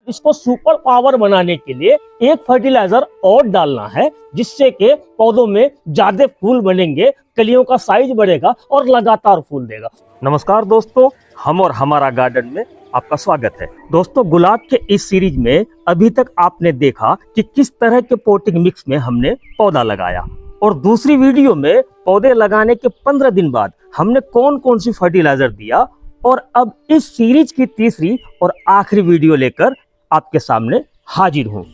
इसको super power बनाने के लिए एक फर्टिलाइजर और डालना है, जिससे कि पौधों में ज्यादा फूल बनेंगे, कलियों का साइज बढ़ेगा और लगातार फूल देगा। नमस्कार दोस्तों, हम और हमारा गार्डन में आपका स्वागत है। दोस्तों, गुलाब के इस सीरीज में अभी तक आपने देखा कि किस तरह के पोटिंग मिक्स में हमने पौधा लगाया, और दूसरी वीडियो में पौधे लगाने के 15 दिन बाद हमने कौन कौन सी फर्टिलाइजर दिया, और अब इस सीरीज की तीसरी और आखिरी वीडियो लेकर आपके सामने हाजिर हूँ।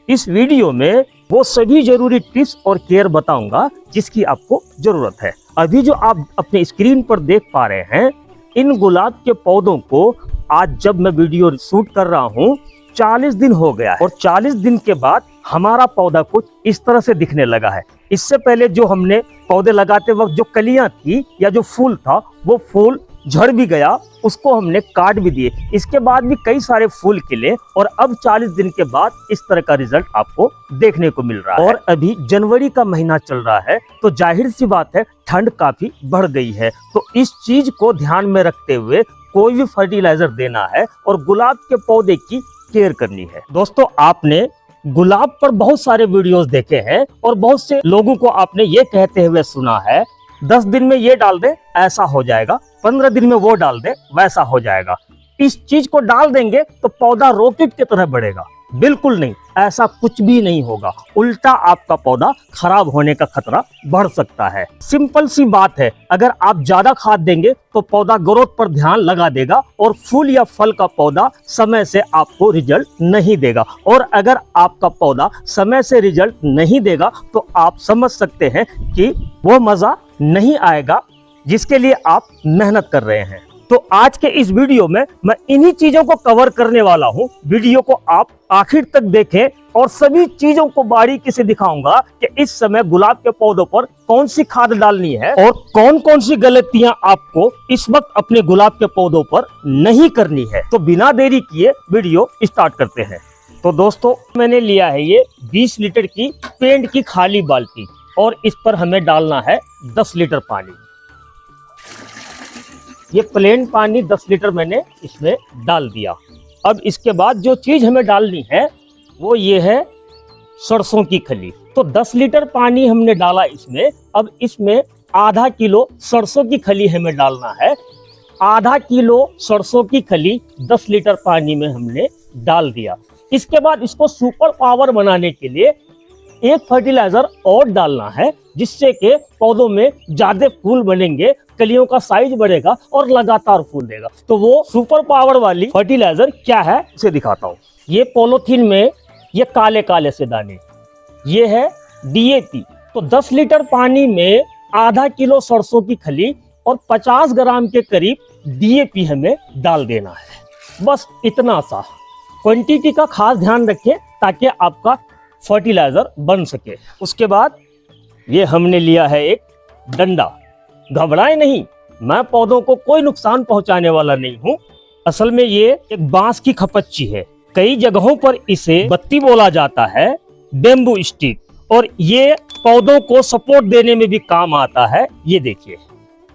इस वीडियो में वो सभी जरूरी टिप्स और केयर बताऊंगा जिसकी आपको जरूरत है। अभी जो आप अपने स्क्रीन पर देख पा रहे हैं, इन गुलाब के पौधों को आज जब मैं वीडियो शूट कर रहा हूँ 40 दिन हो गया है, और 40 दिन के बाद हमारा पौधा कुछ इस तरह से दिखने लगा है। इससे पहले जो हमने पौधे लगाते वक्त जो कलियां थी या जो फूल था, वो फूल झड़ भी गया, उसको हमने काट भी दिए। इसके बाद भी कई सारे फूल खिले, और अब 40 दिन के बाद इस तरह का रिजल्ट आपको देखने को मिल रहा है। और अभी जनवरी का महीना चल रहा है, तो जाहिर सी बात है ठंड काफी बढ़ गई है। तो इस चीज को ध्यान में रखते हुए कोई भी फर्टिलाइजर देना है और गुलाब के पौधे की केयर करनी है। दोस्तों, आपने गुलाब पर बहुत सारे वीडियोस देखे हैं, और बहुत से लोगों को आपने ये कहते हुए सुना है 10 दिन में ये डाल दे ऐसा हो जाएगा, 15 दिन में वो डाल दे वैसा हो जाएगा। इस चीज को डाल देंगे तो पौधा रॉकेट की तरह बढ़ेगा। बिल्कुल नहीं, ऐसा कुछ भी नहीं होगा। उल्टा आपका पौधा खराब होने का खतरा बढ़ सकता है। सिंपल सी बात है, अगर आप ज्यादा खाद देंगे तो पौधा ग्रोथ पर ध्यान लगा देगा, और फूल या फल का पौधा समय से आपको रिजल्ट नहीं देगा। और अगर आपका पौधा समय से रिजल्ट नहीं देगा तो आप समझ सकते हैं कि वो मजा नहीं आएगा जिसके लिए आप मेहनत कर रहे हैं। तो आज के इस वीडियो में मैं इन्हीं चीजों को कवर करने वाला हूं। वीडियो को आप आखिर तक देखें, और सभी चीजों को बारीकी से दिखाऊंगा कि इस समय गुलाब के पौधों पर कौन सी खाद डालनी है और कौन कौन सी गलतियां आपको इस वक्त अपने गुलाब के पौधों पर नहीं करनी है। तो बिना देरी किए वीडियो स्टार्ट करते हैं। तो दोस्तों, मैंने लिया है ये 20 लीटर की पेंट की खाली बाल्टी, और इस पर हमें डालना है 10 लीटर पानी। ये प्लेन पानी 10 लीटर मैंने इसमें डाल दिया। अब इसके बाद जो चीज हमें डालनी है वो ये है सरसों की खली। तो 10 लीटर पानी हमने डाला इसमें। अब इसमें आधा किलो सरसों की खली हमें डालना है। आधा किलो सरसों की खली 10 लीटर पानी में हमने डाल दिया। इसके बाद इसको सुपर पावर बनाने के लिए एक फर्टिलाइजर और डालना है, जिससे कि पौधों में ज्यादा फूल बनेंगे, कलियों का साइज बढ़ेगा और लगातार फूल देगा। तो वो सुपर पावर वाली फर्टिलाइजर क्या है उसे दिखाता हूँ। ये पॉलीथीन में ये काले काले से दाने, ये है DAP। तो 10 लीटर पानी में आधा किलो सरसों की खली और 50 ग्राम के करीब DAP हमें डाल देना है। बस इतना सा क्वांटिटी का खास ध्यान रखें ताकि आपका फर्टिलाइजर बन सके। उसके बाद ये हमने लिया है एक डंडा। घबराए नहीं, मैं पौधों को कोई नुकसान पहुंचाने वाला नहीं हूं। असल में ये एक बांस की खपच्ची है। कई जगहों पर इसे बत्ती बोला जाता है, बेम्बू स्टिक, और ये पौधों को सपोर्ट देने में भी काम आता है। ये देखिए,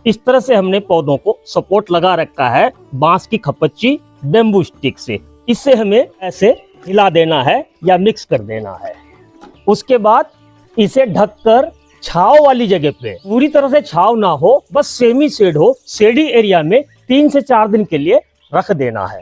इस तरह से हमने पौधों को सपोर्ट लगा रखा है बांस की खपच्ची बेम्बू स्टिक से। इससे हमें ऐसे हिला देना है या मिक्स कर देना है। उसके बाद इसे ढककर छाव वाली जगह पे, पूरी तरह से छाव ना हो, बस सेमी शेड हो, शेडी एरिया में 3 से 4 दिन के लिए रख देना है।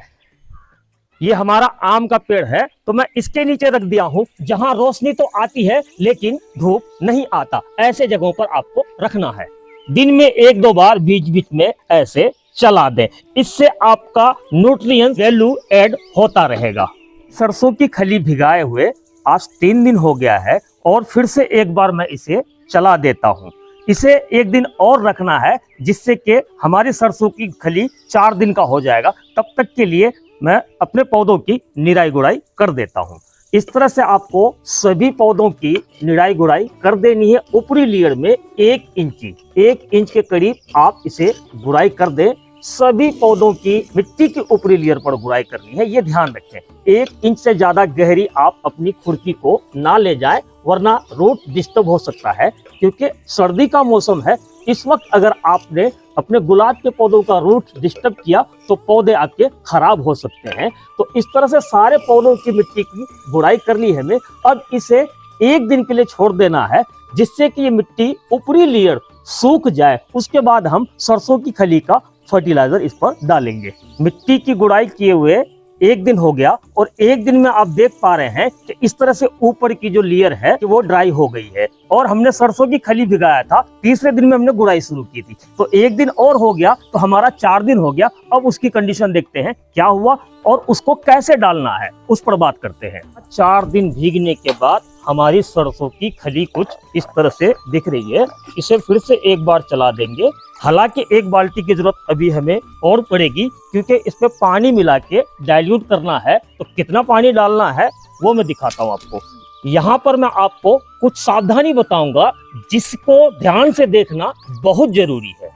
ये हमारा आम का पेड़ है, तो मैं इसके नीचे रख दिया हूँ, जहां रोशनी तो आती है लेकिन धूप नहीं आता। ऐसे जगहों पर आपको रखना है। दिन में 1-2 बार बीच बीच में ऐसे चला दें, इससे आपका न्यूट्रिएंट वैल्यू ऐड होता रहेगा। सरसों की खली भिगाए हुए आज 3 दिन हो गया है, और फिर से एक बार मैं इसे चला देता हूँ। इसे 1 दिन और रखना है, जिससे कि हमारी सरसों की खली 4 दिन का हो जाएगा। तब तक के लिए मैं अपने पौधों की निराई गुड़ाई कर देता हूँ। इस तरह से आपको सभी पौधों की निराई गुड़ाई कर देनी है। ऊपरी लेयर में 1 इंच के करीब आप इसे गुड़ाई कर दें। सभी पौधों की मिट्टी की ऊपरी लेयर पर गुड़ाई करनी है, ये ध्यान रखें। 1 इंच से ज्यादा गहरी आप अपनी खुरपी को ना ले जाएं, वरना रूट डिस्टर्ब हो सकता है। क्योंकि सर्दी का मौसम है, इस वक्त अगर आपने अपने गुलाब के पौधों का रूट डिस्टर्ब किया तो पौधे आपके खराब हो सकते हैं। तो इस तरह से सारे पौधों की मिट्टी की गुड़ाई कर ली है हमें। अब इसे 1 दिन के लिए छोड़ देना है, जिससे कि ये मिट्टी ऊपरी लेयर सूख जाए। उसके बाद हम सरसों की खली का फर्टिलाइजर इस पर डालेंगे। मिट्टी की गुड़ाई किए हुए 1 दिन हो गया और 1 दिन में आप देख पा रहे हैं कि इस तरह से ऊपर की जो लेयर है वो ड्राई हो गई है। और हमने सरसों की खली भिगाया था, तीसरे दिन में हमने गुड़ाई शुरू की थी, तो 1 दिन और हो गया तो हमारा 4 दिन हो गया। अब उसकी कंडीशन देखते हैं क्या हुआ और उसको कैसे डालना है, उस पर बात करते हैं। 4 दिन भीगने के बाद हमारी सरसों की खली कुछ इस तरह से दिख रही है। इसे फिर से एक बार चला देंगे। हालांकि 1 बाल्टी की जरूरत अभी हमें और पड़ेगी, क्योंकि इसमें पानी मिला के डाइल्यूट करना है। तो कितना पानी डालना है वो मैं दिखाता हूँ आपको। यहाँ पर मैं आपको कुछ सावधानी बताऊंगा जिसको ध्यान से देखना बहुत जरूरी है।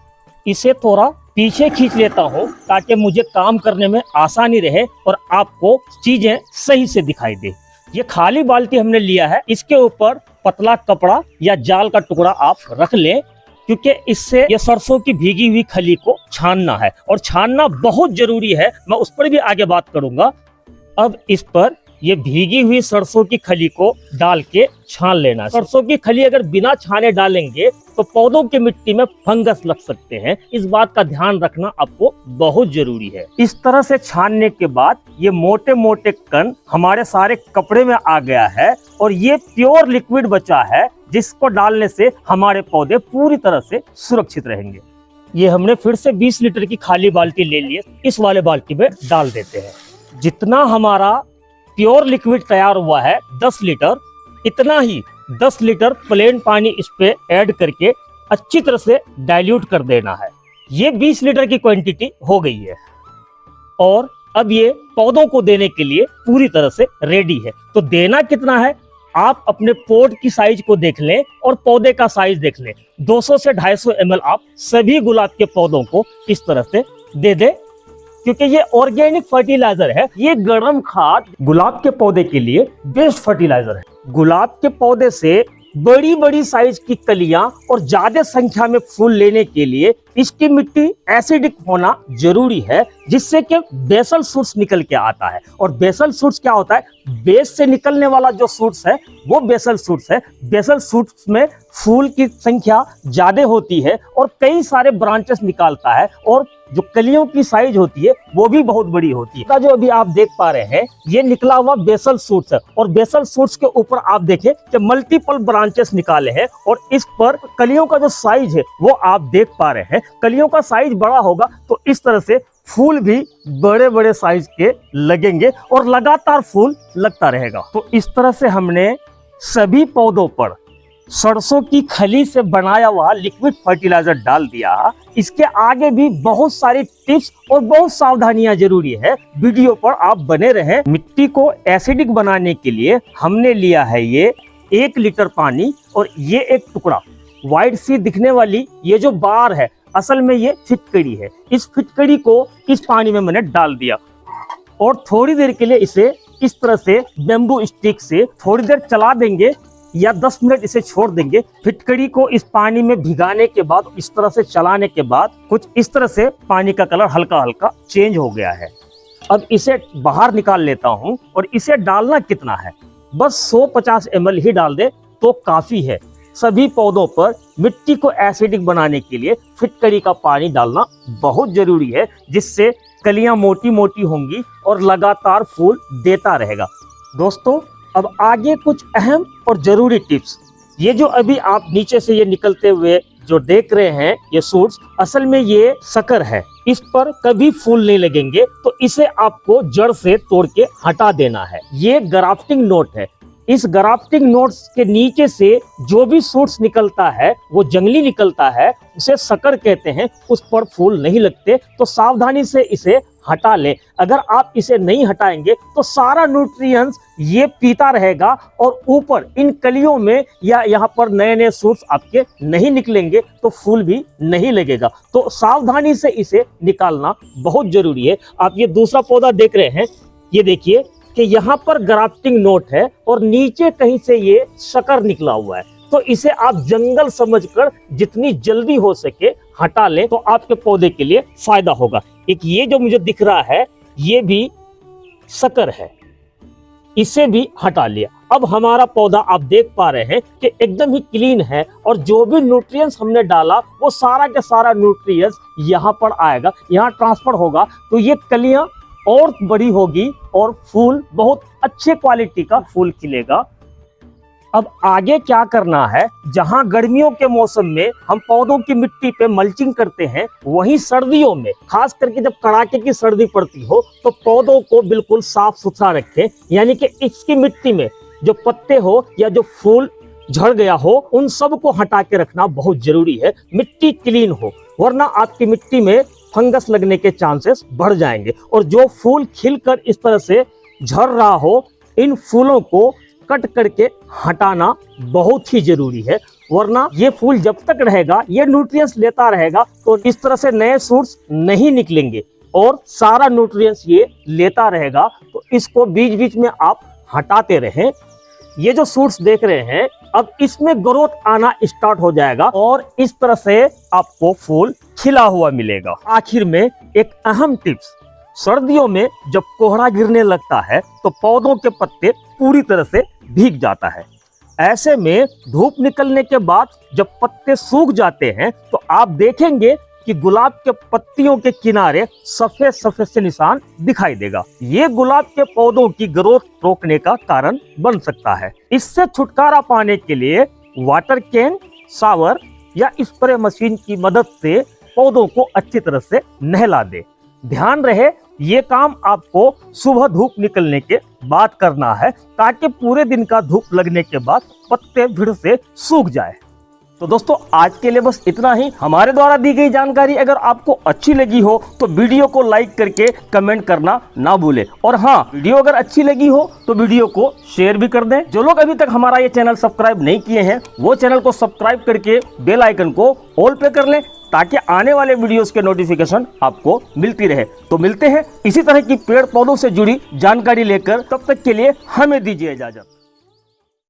इसे थोड़ा पीछे खींच लेता हूँ ताकि मुझे काम करने में आसानी रहे और आपको चीजें सही से दिखाई दे। ये खाली बाल्टी हमने लिया है, इसके ऊपर पतला कपड़ा या जाल का टुकड़ा आप रख लें, क्योंकि इससे ये सरसों की भीगी हुई खली को छानना है और छानना बहुत जरूरी है। मैं उस पर भी आगे बात करूंगा। अब इस पर ये भीगी हुई सरसों की खली को डाल के छान लेना है। सरसों की खली अगर बिना छाने डालेंगे तो पौधों की मिट्टी में फंगस लग सकते हैं। इस बात का ध्यान रखना आपको बहुत जरूरी है। इस तरह से छानने के बाद ये मोटे मोटे कण हमारे सारे कपड़े में आ गया है और ये प्योर लिक्विड बचा है, जिसको डालने से हमारे पौधे पूरी तरह से सुरक्षित रहेंगे। ये हमने फिर से 20 लीटर की खाली बाल्टी ले ली है, इस वाले बाल्टी में डाल देते हैं। जितना हमारा प्योर लिक्विड तैयार हुआ है 10 लीटर, इतना ही 10 लीटर प्लेन पानी इस पे ऐड करके अच्छी तरह से डाइल्यूट कर देना है। ये 20 लीटर की क्वांटिटी हो गई है और अब ये पौधों को देने के लिए पूरी तरह से रेडी है। तो देना कितना है, आप अपने पोट की साइज को देख लें और पौधे का साइज देख लें। 200 से 250 ml आप सभी गुलाब के पौधों को इस तरह से दे दे, क्योंकि ये ऑर्गेनिक फर्टिलाइजर है। ये गर्म खाद गुलाब के पौधे के लिए बेस्ट फर्टिलाइजर है। गुलाब के पौधे से बड़ी बड़ी साइज की कलियां और ज्यादा संख्या में फूल लेने के लिए इसकी मिट्टी एसिडिक होना जरूरी है, जिससे कि बेसल सूट्स निकल के आता है। और बेसल सूट्स क्या होता है, बेस से निकलने वाला जो सूट्स है वो बेसल सूट्स है। बेसल सूट्स में फूल की संख्या ज्यादा होती है और कई सारे ब्रांचेस निकालता है और जो कलियों की साइज होती है वो भी बहुत बड़ी होती है। जो अभी आप देख पा रहे हैं ये निकला हुआ बेसल सूट्स है और बेसल सूट्स के ऊपर आप देखें कि मल्टीपल ब्रांचेस निकाले हैं और इस पर कलियों का जो साइज है वो आप देख पा रहे हैं। कलियों का साइज बड़ा होगा तो इस तरह से फूल भी बड़े बड़े साइज के लगेंगे और लगातार फूल लगता रहेगा। तो इस तरह से हमने सभी पौधों पर सरसों की खली से बनाया हुआ लिक्विड फर्टिलाइजर डाल दिया। इसके आगे भी बहुत सारी टिप्स और बहुत सावधानियां जरूरी है, वीडियो पर आप बने रहें। मिट्टी को एसिडिक बनाने के लिए हमने लिया है ये 1 लीटर पानी और ये एक टुकड़ा व्हाइट सी दिखने वाली ये जो बार है असल में ये फिटकड़ी है। इस फिटकड़ी को इस पानी में मैंने डाल दिया और थोड़ी देर के लिए इसे इस तरह से बेम्बू स्टिक से थोड़ी देर चला देंगे या 10 मिनट इसे छोड़ देंगे। फिटकड़ी को इस पानी में भिगाने के बाद इस तरह से चलाने के बाद कुछ इस तरह से पानी का कलर हल्का हल्का चेंज हो गया है। अब इसे बाहर निकाल लेता हूं और इसे डालना कितना है, बस 150 ml ही डाल दे तो काफी है। सभी पौधों पर मिट्टी को एसिडिक बनाने के लिए फिटकड़ी का पानी डालना बहुत जरूरी है, जिससे कलियां मोटी मोटी होंगी और लगातार फूल देता रहेगा। दोस्तों अब आगे कुछ अहम और जरूरी टिप्स। ये जो अभी आप नीचे से ये निकलते हुए जो देख रहे हैं ये सूट्स, असल में ये शक्कर है, इस पर कभी फूल नहीं लगेंगे, तो इसे आपको जड़ से तोड़ के हटा देना है। ये ग्राफ्टिंग नोट है। इस ग्राफ्टिंग नोट्स के नीचे से जो भी सूट्स निकलता है वो जंगली निकलता है, उसे शक्कर कहते हैं, उस पर फूल नहीं लगते। तो सावधानी से इसे हटा लें। अगर आप इसे नहीं हटाएंगे तो सारा न्यूट्रिएंट्स ये पीता रहेगा और ऊपर इन कलियों में या यहाँ पर नए नए सूट्स आपके नहीं निकलेंगे तो फूल भी नहीं लगेगा। तो सावधानी से इसे निकालना बहुत जरूरी है। आप ये दूसरा पौधा देख रहे हैं, ये देखिए कि यहाँ पर ग्राफ्टिंग नोट है और नीचे कहीं से ये शक्कर निकला हुआ है। तो इसे आप जंगल समझकर जितनी जल्दी हो सके हटा लें तो आपके पौधे के लिए फायदा होगा। एक ये जो मुझे दिख रहा है ये भी शक्कर है, इसे भी हटा लिया। अब हमारा पौधा आप देख पा रहे हैं कि एकदम ही क्लीन है और जो भी न्यूट्रिएंट्स हमने डाला वो सारा के सारा न्यूट्रिएंट्स यहाँ पर आएगा, यहाँ ट्रांसफर होगा, तो ये कलियां और बड़ी होगी और फूल बहुत अच्छे क्वालिटी का फूल खिलेगा। अब आगे क्या करना है, जहां गर्मियों के मौसम में हम पौधों की मिट्टी पे मल्चिंग करते हैं, वहीं सर्दियों में खास करके जब कड़ाके की सर्दी पड़ती हो तो पौधों को बिल्कुल साफ सुथरा रखें। यानी कि इसकी मिट्टी में जो पत्ते हो या जो फूल झड़ गया हो उन सब को हटा के रखना बहुत जरूरी है। मिट्टी क्लीन हो, वरना आपकी मिट्टी में फंगस लगने के चांसेस बढ़ जाएंगे। और जो फूल खिलकर इस तरह से झड़ रहा हो, इन फूलों को कट करके हटाना बहुत ही जरूरी है, वरना ये फूल जब तक रहेगा, ये न्यूट्रिएंट्स लेता रहेगा, तो इस तरह से नए शूट्स नहीं निकलेंगे और सारा न्यूट्रिएंट्स ये लेता रहेगा। तो इसको बीच बीच में आप हटाते रहें। ये जो शूट्स देख रहे हैं, अब इसमें ग्रोथ आना स्टार्ट हो जाएगा और इस तरह से आपको फूल खिला हुआ मिलेगा। आखिर में एक अहम टिप्स, सर्दियों में जब कोहरा गिरने लगता है तो पौधों के पत्ते पूरी तरह से भीग जाता है। ऐसे में धूप निकलने के बाद जब पत्ते सूख जाते हैं तो आप देखेंगे कि गुलाब के पत्तियों के किनारे सफेद सफेद से निशान दिखाई देगा। ये गुलाब के पौधों की ग्रोथ रोकने का कारण बन सकता है। इससे छुटकारा पाने के लिए वाटर कैन, शावर या स्प्रे मशीन की मदद से पौधों को अच्छी तरह से नहला दे। ध्यान रहे ये काम आपको सुबह धूप निकलने के बाद करना है, ताकि पूरे दिन का धूप लगने के बाद पत्ते फिर से सूख जाए। तो दोस्तों आज के लिए बस इतना ही। हमारे द्वारा दी गई जानकारी अगर आपको अच्छी लगी हो तो वीडियो को लाइक करके कमेंट करना ना भूलें। और हाँ, वीडियो अगर अच्छी लगी हो तो वीडियो को शेयर भी कर दें। जो लोग अभी तक हमारा ये चैनल सब्सक्राइब नहीं किए हैं वो चैनल को सब्सक्राइब करके बेल आइकन को ऑल पे कर लें, ताकि आने वाले वीडियोस के नोटिफिकेशन आपको मिलती रहे। तो मिलते हैं इसी तरह की पेड़ पौधों से जुड़ी जानकारी लेकर, तब तक के लिए हमें दीजिए इजाजत।